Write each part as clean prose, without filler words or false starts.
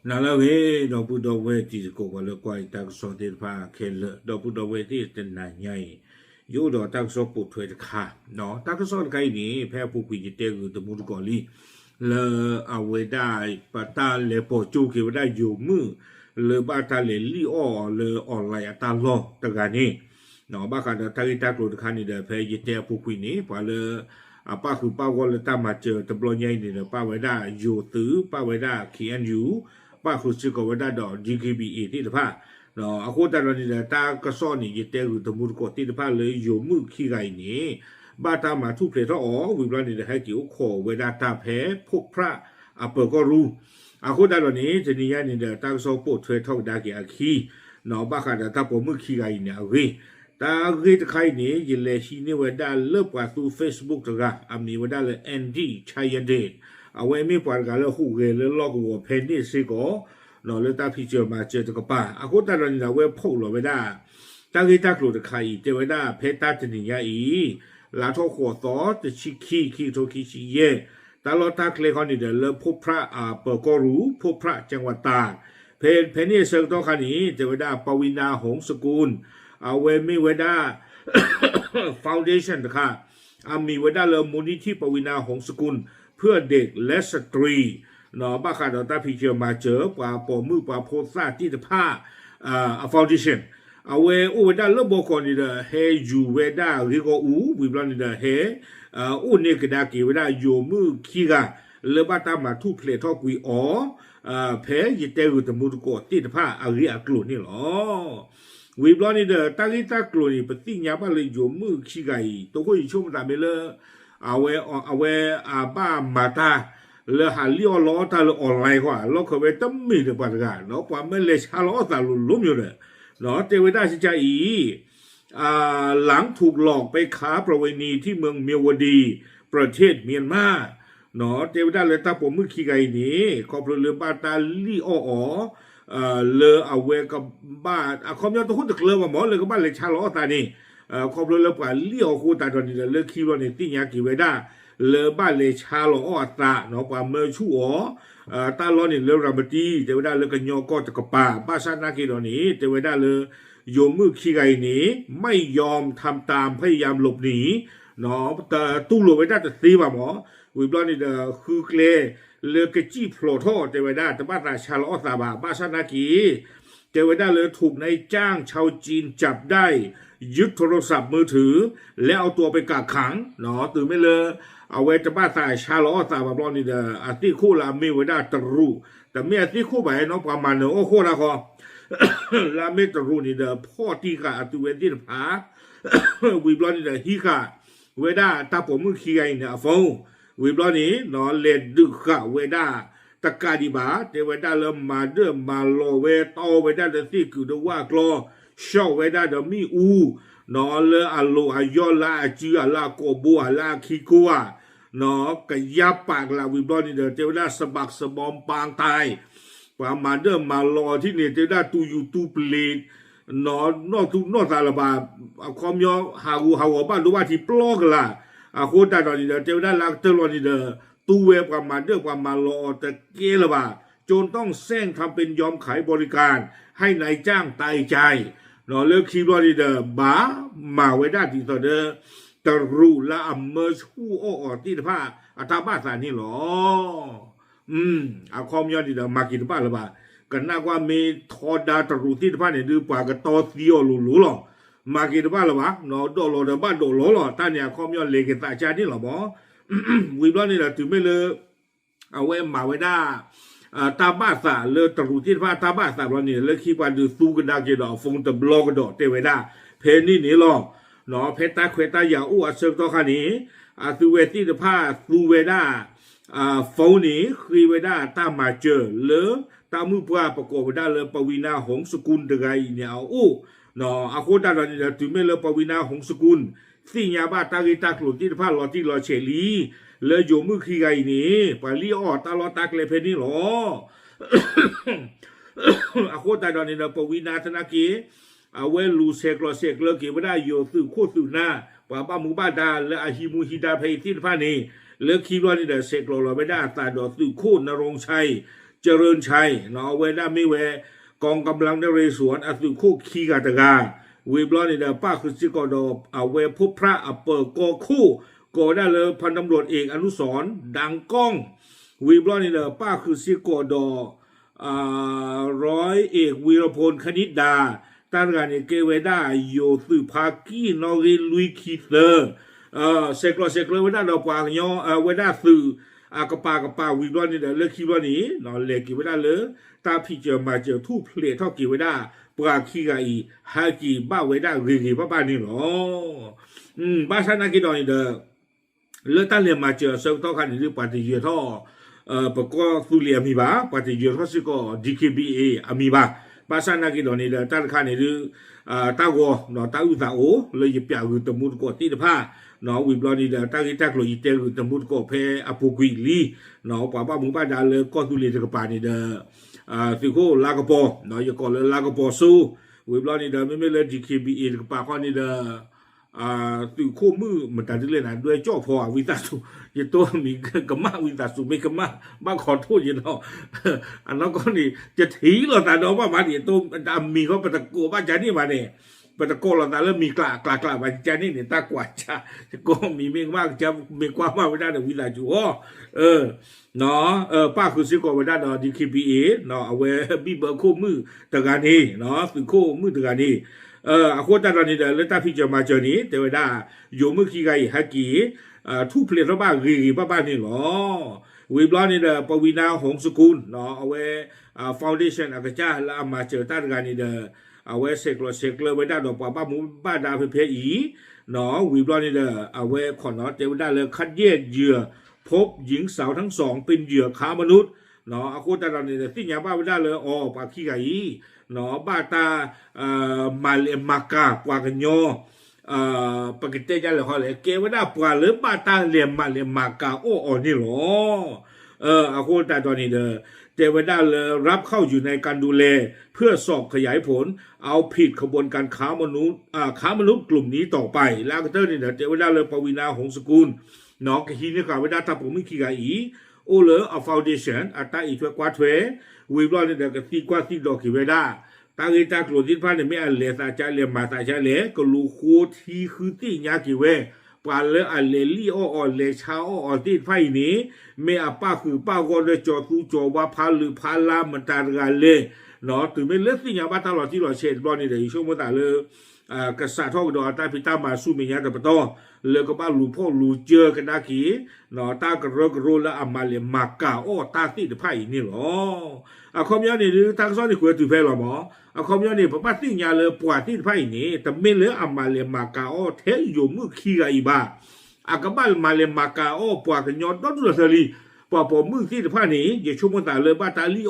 နာလည်းပဲတော့ဘုဒ္ဓဝဲတီကိုကလည်းကွာတက်စောတဲ့ဖာခဲလတော့ဘုဒ္ဓဝဲတီတဲ့နိုင်ညိုင်ရိုးတော့တက်စောပုတ်ထွဲတခါနော်တက်စောတခိုင်နေဖဲပုတ်ပြီးတဲ့ကူတမှုကောလီလေအဝေဒိုင်ပတာလေပေါ်ကျုကေဝဒယုံမှုလေပတာလေလီအောလေအွန်လိုင်းအတာလောတကနေနော်ဘာကတော့တာဂီတက်လို့တခါနေတဲ့ဖဲရတဲ့ပုတ်ပြီးနေဘာလေအပခုပါဝလတမချတဘလညိုင်နေပဝဒယိုသူပဝဒ KNUပါခုစကဝဒတော့ GKBA တိတဖာနော်အခုတရနေတာတာကစောနေရတဲ့ကူတမှုကိုတိတဖာလေယုံမှုခိကိုင်နေဘာတာမှာထုဖေတော့ဝိဘလနေတဲ့ဟဲ့တီကိုခေါ်ဝဒတာဖဲဖုတ်ဖရအပကောရူအခုတရနေတနည်းရနေတဲ့တာကစောပို့ထွဲထောက်တာကအခီနော်ဘာခတာတပေါ်မှုခိကိုင်နေအဝေးတာဂိတခိုင်နေရလေရှိနေဝဒလပွားသူ Facebook တကအမီဝဒလေ ND ချာယတဲ့အဝဲမေပွားကလည်းခုကလေးလောကဝဖဲနေစေကောနော်လေတာဖီချာမှာကျတကပါအခုတရနေတာဝဲဖုတ်လို့ဝဒတာဂိတကလို့တခိုင်တေဝဒဖဲတာတနေရဤလာထောခေါ်တော့တချီခီထိုခီရှိရဲ့တာလောတာကလေခေါနေတဲ့လေဖုတ်ဖရအပကောရူဖုတ်ဖရจังหวัดตากဖဲနေစေတော့ခါနီတေဝဒပဝိနာဟုံစကုลအဝဲမေဝဒဖောင်ဒေးရှင်းတခါအမီဝဒလေမူနီတီပဝိနာဟုံစကုลเพื่อเด็กและสตรีเนาะบ้าขาดตาพิเจอมาเจอปาปอมือปาโพสาที่ตะผ้าฟาวเดชั่นเอาเวอุเวดาลบกอนี่เดเฮยูเวดาริโกอูวิบลานี่เดเฮอุเนกดากีเวดาโยมือคีกาเลบาตามาทุเพลทอกุยอ๋อเพยเตอุตมุตโกที่ตะผ้าอาริอักลุนี่หรอวิบลานี่เดตาลิตากลุนี่ปฏิญญาบาเลยโยมือคีกาอีตัวก็อยู่ชมตาเมเลเอาเวอาบ้ามาตาเลหาเลี้ยวล้อตาเลออนไลน์กว่าเราเคยตั้มมีในปัจจุบันเนาะความไม่เลชาล้อตาลุ่มอยู่เลยเนาะเทวดาชิจาอีหลังถูกหลอกไปค้าประเวณีที่เมืองเมียวดีประเทศเมียนมาเนาะเทวดาเลยตาผมมือขี้ไก่นี้ขอบเรือบ้าตาลี่อ้อเลเอาเวกับบ้าคอมยอตัวคนตะเลว่าหมอเลยกับบ้านเลชาล้อตานี่ขอบเรือป่าเลี้ยวคู่ตาตอนนี้เลือกคิดว่าในติยากิเวดาเลบ้านเลชาล้อตาเนาะป่าเมื่อชั่วตาล้อนี่เลือรำบตีเทวดาเลือกกันยอก็จะกป่าบ้าชาตินาคีตอนนี้เทวดาเลยโยมมือขี้ไก่หนีไม่ยอมทำตามพยายามหลบหนีเนาะแต่ตู้หลบไว้ได้แต่ตีว่าหมอวิบลอนี่คือเกลเลือกจี้โผล่ท่อเทวดาแต่บ้านราชาล้อตาบ้าชาตินาคีเทวดาเลยถูกนายจ้างชาวจีนจับได้ยึดโทรศัพท์มือถือแล้วเอาตัวไปกักขังเนาะตื่นไม่เลยเอาไว้จะบ้าตายชาล้อตาบอลนี่เด้ออาทิคู่ลามีไว้ได้ตรูแต่เมียอาทิคู่ไปน้องประมาณเนอะโอ้โหละคอลามีตรูนี่เด้อพ่อที่กะอาทิเวทีผาวิบลอนี่เด้อฮิกะเวด้าตาผมมือขี้ไงเนี่ยฟงวิบลอนี่เนาะเลดดึกกะเวด้าตะกาดิบาเทวดาเริ่มมาเดิมมาโลเวตอเวด้าเดที่คือเดว่ากลอชอบเวด้าเดมีอูนอเลอโลอายอลาจีอลาโกบัวลาคิกัวนอกะยับปากลาวิบลอนี่เดเทวดาสะบักสะบอมปางตายปามาเดิมมารอที่นี่เทวดาตูอยู่ตูเปลดนอทุกนอตาลบาคอมยอหาหูบ้านรู้ว่าที่ปลอกละโคตาตอนนี้เดเทวดาลักเตลอนี่เดตูเวปามาเดิมปามารอตะเกลบาจนต้องแซงทำเป็นยอมขายบริการให้นายจ้างตายใจเนาะเลิกคิดว่าดีเดอบามาไว้ได้ที่ต่อเดอตรูละอัมเมอร์ชูอ้อที่ผ้าอัตบ้าสานี่หรอคอมยอดดีเดอมากินบ้าละบากันน่าว่ามีทอดาตรูที่ผ้าเนี่ยดูปากกันตอเสียวหลุหรอมากินบ้าละบาเนาะโดโลเดบ้าโดโลหรอท่านเนี่ยคอมยอดเลกตาจานี่หรอหมอวิบล้อนี่แหละถึงไม่เลยเอาไว้มาไว้ได้ตาบ้าสาเลตรูที่ว่าตาบ้าสาเราเนี่ยเลคิดว่าดูสู้กันได้กี่ดอกฟงตะบล็อกดอกเตเวด้าเพนนี่นี่หรอเนาะเพตาเควตาอย่าอ้วเชิงตัวขานี้ซูเวตี้ตะผ้าซูเวด้าฟงนี้คือเวด้าตามาเจอเลตามือปลาประกอบได้เลยปวีนาหงสกุลตะไงเนี่ยอู้เนาะโคตาเราเนี่ยถึงไม่เลยปวีนาหงสกุลสิ่งยาบ้าตากีตากลุ่มที่ผ้าลอที่ลอเฉลีเลยโยมือขี้ไก่นี่ปาลีออตาลอตากเลเพนี่หรอโคตาเราเนี่ยปวีนาธนากีเอาไว้ลูเซกลอเซกเลกิไม่ได้โยสื่อโคสื่อหน้าป่าบ้ามูบ้าดาและอาฮิมูฮิดาเพที่ผ้านี่เลคิดว่านี่เดเซกลอไม่ได้ตาดอสื่อโคนรงชัย เจริญชัยเนาะเวด้าไม่เวกองกำลังนเรศวรอสุคู่ขีกาตกาวีบลอนี่เดป้าคือซิกอดอเวพบพระอเปอร์กอคู่ก็ได้เลยพันตำรวจเอกอนุสรณ์ดังก้องวีบลอนี่เดป้าคือซิกอดร้อยเอกวีรพลคณิตดาตั้งการเกเวด้าโยสุภากีนอริลุยคิเตอร์เซกลเวด้าดอกปางยอเวด้าสื่อกระปาวีบลอนี่เดเลือกคิดว่านี้นอนเล็กกิเวด้าเลยตาพี่เจอมาเจอทู่เพลทอกิเวด้าปราคีกาอีฮากีบ้าเวด้าเรีบ้านี่หรอบ้าชนะกิดอนนี่เดเลือกตั้งเรียนมาเจอเซลต์คันนี้ปฏิเยท่อปกติสุเลียมีบ้าปฏิเยท่อสิก็ DKBA อามีบ้าภาษาหน้ากิดอนนี่เดตั้งคันนี้ตากอเนาะตาอุตาโอเลยจะเปียกตมุดก็ตีผ้าเนาะวิบลอนี่เดตั้งที่ตั้งโลยิเตอร์ตมุดก็เพอปุกุยลีเนาะป้ามึงป้าดาเลยก็ตุลีจะกปานี่เดสิโคลากระปอเนาะอย่าก่อนเลยลากระปอสู้วิบลอนี่เดไม่เลย DKBA กปาข้อนี่เดสิโคมือมันตัดเรื่องนั้นด้วยจ่อพอวิตาสุอย่าตัวมีกมาวิตาสุไม่กมาบ้าขอโทษอย่าเนาะอันนั้นก็นี่จะถีหรอแต่เนาะว่ามาเนี่ยตัวมีเขาปะตะโกบ้านจานี่มาเนี่ยปะตะโกเราแต่แล้วมีกล้าบ้านจานี่เนี่ยตากว่าจ้าก็มีเมฆมากจะเมฆกว่ามากไม่ได้แต่วิตาสุเนาะป้าคือสิโคไม่ได้เนาะ DKBA เนาะเอาไว้บีเบอร์โคมือตะการนี้เนาะสิโคมือตะการนี้อาโคตรตอนนี้เดี๋ยวตาพี่จะมาเจอนี้แต่ว่าโยมเมื่อกี้ไงฮักกี้ทุกเพลย์บ้าบ้านี่หรอวีบลอนี่เดี๋ยวปวีนาหงสกุลเนาะเอาไว้ฟาวเดชั่นอากาจ้าแล้วมาเจอตาการนี้เดี๋ยวเอาไว้เสกเลยไว้ได้ดอกป้าหมูบ้าดาเพย์อีเนาะวีบลอนี่เดี๋ยวเอาไว้ขอเนาะเดี๋ยวได้เลยคัดแยกเหยื่อพบหญิงสาวทั้งสองเป็นเหยื่อค้ามนุษย์เนาะอาโคตรตอนนี้เดี๋ยวที่ยาบ้าไม่ได้เลยปากขี้ไก่เนาะบ้าตามาเลมากากว่ากันโยปกติจะเลยเขาเลยเกว่าได้ปว่าหรือบ้าตาเลมากานี่หรออาโคตรตอนนี้เทวดาเลยรับเข้าอยู่ในการดูแลเพื่อสอบขยายผลเอาผิดขบวนการค้ามนุษย์กลุ่มนี้ต่อไปแล้วก็นี่เทวดาเลยปวีนาหงสกุลเนาะก็ทีนี้ก็เวลาถ้าผมไม่ขี้กาอีโอเลยเอาฟาวเดชั่นอัตราอีกกว่าวิบลอนี่เด็กที่กว่าที่ดอกขี้เวลาตาเกตากลัวที่พันเนี่ยไม่อันเลสอาจารย์เลี้ยมาตาจารย์เลี้ยก็รู้โคที่คือที่ยากี่เวปานเลยอันเลลี่เลชาที่ไฟนี้ไม่อาป้าคือป้าก็เลยจอดจอว่าพาหรือพาลามันตากันเลยเนาะถึงไม่เลือกที่ยาบ้าตลอดที่เราเช็ดบอลนี่เดี๋ยวช่วงเมื่อแต่เลยกษัตริย์ทอกดอตาพิตามาสู้เมียแต่ปะโตเลยก็บ้าลูพ่อลูเจอกันได้กี่เนาะตากระโรแล้วอามาเลยมากาตาที่ไฟนี่หรอคอมยานี่ทางซ้อนนี่ควรถือแพ้หรอหมอคอมยานี่ป้าที่ยาเลยปวดที่ไฟนี่แต่ไม่เลยอามาเลยมากาเทอยู่มือขี้กันอีบ้าก็บ้ามาเลยมากาปวดกันยอดต้นสุดสลีปอมือที่ผ้านี้อย่าชุ่มตาเลยบ้าตาลี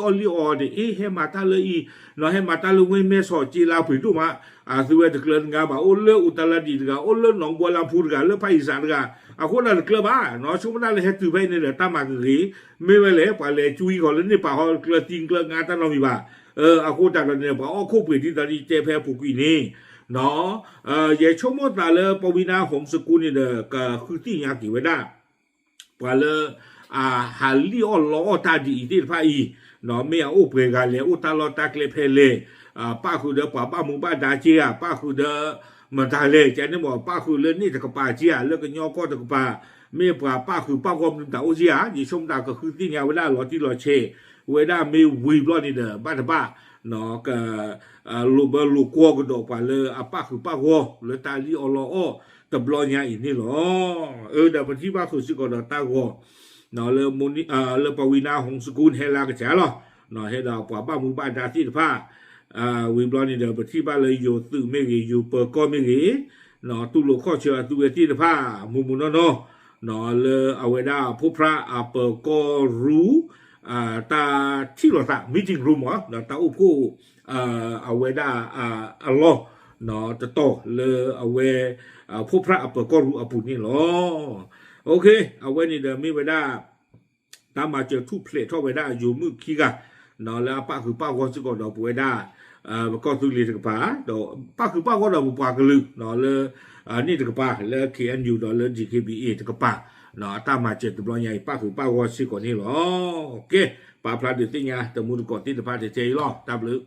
เดให้มาตาเลยเนาะให้มาตาเลยไม่สอจีลาผิดตัวมาสวยตะเกียงกาบ่าเลืออุตรดิตถ์กาเลือหนองบัวลำพูกาเลือภาคอีสานกาคนนั้นเกลือบ้าเนาะชุ่มตาเลยให้ตื่นไปเนี่ยตามมาคือไม่ไปเลยไปเลยจุยก่อนเลยนี่ป่าเขาเกลือจริงเกลืองานตาเรามีบ้าคนจากนั้นเนี่ยบอกคู่เปลี่ยนที่ตอนนี้เจแพ้ผูกอีนี่เนาะอย่าชุ่มตาเลยปวีนาหงสกุลเนี่ยก็คือที่ยากี่เวลาไปเลยหาลีล้อตาดีที่ไฟเนาะไม่เอาเปลือกเลยอุตลอตากเลเพเลป้าคือเดป้ามึงป้าดาเจียป้าคือเดมันทะเลจะนี่บอกป้าคือเรื่องนี้ตะกป้าเจียแล้วก็ย่อก็ตะกป้าไม่ป้าคือป้าก็มันตาอุเจียยิ่งชมตาก็คือที่เนี่ยเวลาหล่อที่หล่อเชเวลาไม่วีบล้อนี่เด้อบ้านป้าเนาะก็ลูกกัวก็ดอกไปเลยป้าคือป้ากัวเลยตาลีล้อตะบล้อเนี่ยอีนี่หรอเดี๋ยวที่ป้าคือสิก็เดตากัวเนาะเลยมุนีเลยปวีนาหงสกุลเฮลากระแจหรอเนาะให้เราป้ามึงป้าดาที่ผ้าวิบลอนี่เดี๋ยวที่บ้านเลยอยู่ตื่นไม่กี่อยู่เปิดก้อนไม่กี่เนาะตู้ลูกข้อเชื่อตู้ที่ผ้ามุนเนาะเลยเอาไว้ได้ผู้พระเปิดก็รู้ตาที่เราตามิจิงรู้มั้งเนาะตาอุผู้เอาไว้ได้อัลลอฮ์เนาะจะโตเลยเอาไว้ผู้พระเปิดก็รู้ปุ่นนี่หรอโอเคเอาไว้นี่เดี๋ยวมีไว้ได้ตามมาเจอทุกเพลทเข้าไว้ได้อยู่มือขี้กันเนาะแล้วป้าคือป้าก็จะก็ดอกไว้ได้ก็ตุลีตกป้าดอกป้าคือป้าก็ดอกป้ากระลึกเนาะเลยนี่ตกป้าแล้ว KNU เนาะเลย GKBA ตกป้า เนาะตามมาเจ็ดตัวใหญ่ป้าหูป้าวอสิก่อนนี่หรอโอเคป้าพลาดติญาตะมุดก่อนที่จะพาเจยหรอตามหรือ